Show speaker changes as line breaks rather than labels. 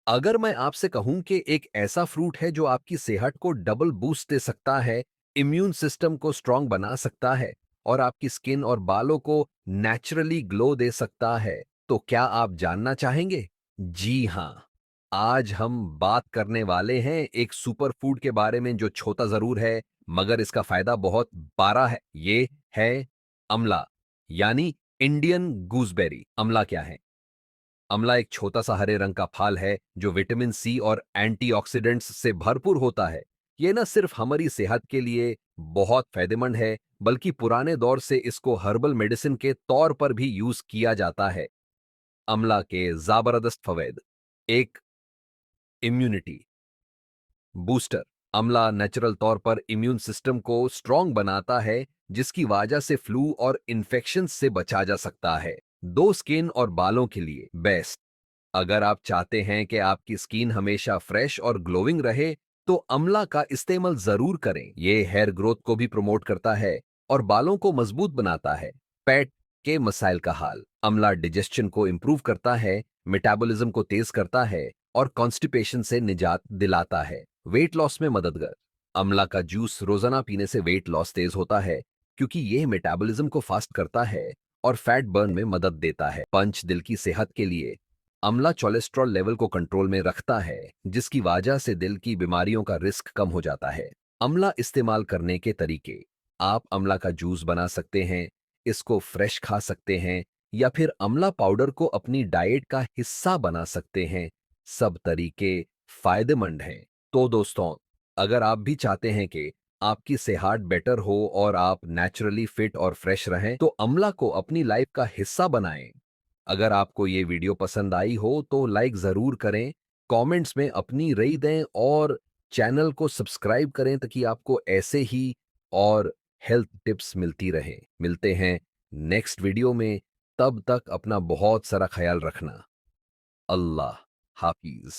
अगर मैं आपसे कहूं कि एक ऐसा फ्रूट है जो आपकी सेहत को डबल बूस्ट दे सकता है, इम्यून सिस्टम को स्ट्रांग बना सकता है और आपकी स्किन और बालों को नेचुरली ग्लो दे सकता है, तो क्या आप जानना चाहेंगे? जी हां। आज हम बात करने वाले हैं एक सुपर फूड के बारे में जो छोटा जरूर है, मगर इसका फायदा बहुत बड़ा है। ये है अमला, यानी इंडियन गूसबेरी। अमला क्या है? अमला एक छोटा सा हरे रंग का फल है जो विटामिन सी और एंटीऑक्सीडेंट्स से भरपूर होता है। ये न सिर्फ हमारी सेहत के लिए बहुत फायदेमंद है, बल्कि पुराने दौर से इसको हर्बल मेडिसिन के तौर पर भी यूज किया जाता है। अमला के जबरदस्त फवैद। एक, इम्यूनिटी बूस्टर। अमला नेचुरल तौर पर इम्यून सिस्टम को स्ट्रांग बनाता है, जिसकी वजह से फ्लू और इन्फेक्शन से बचा जा सकता है। दो, स्किन और बालों के लिए बेस्ट। अगर आप चाहते हैं कि आपकी स्किन हमेशा फ्रेश और ग्लोइंग रहे, तो अमला का इस्तेमाल जरूर करें। ये हेयर ग्रोथ को भी प्रमोट करता है और बालों को मजबूत बनाता है। पेट के मसाइल का हाल। अमला डिजेशन को इंप्रूव करता है, मेटाबॉलिज्म को तेज करता है और कॉन्स्टिपेशन से निजात दिलाता है। वेट लॉस में मददगार। अमला का जूस रोजाना पीने से वेट लॉस तेज होता है, क्योंकि यह मेटाबॉलिज्म को फास्ट करता है और फैट बर्न में मदद देता है। पंच, दिल की सेहत के लिए अम्ला कोलेस्ट्रॉल लेवल को कंट्रोल में रखता है, जिसकी वजह से दिल की बीमारियों का रिस्क कम हो जाता है। अम्ला इस्तेमाल करने के तरीके। आप अम्ला का जूस बना सकते हैं, इसको फ्रेश खा सकते हैं, या फिर अम्ला पाउडर को अपनी डाइट का हिस्सा बना सकते हैं। सब तरीके फायदेमंद हैं। तो दोस्तों, अगर आप भी चाहते हैं कि आपकी सेहत बेटर हो और आप नेचुरली फिट और फ्रेश रहें, तो अम्ला को अपनी लाइफ का हिस्सा बनाएं। अगर आपको ये वीडियो पसंद आई हो तो लाइक जरूर करें, कमेंट्स में अपनी राय दें और चैनल को सब्सक्राइब करें ताकि आपको ऐसे ही और हेल्थ टिप्स मिलती रहे। मिलते हैं नेक्स्ट वीडियो में, तब तक अपना बहुत सारा ख्याल रखना। अल्लाह हाफिज।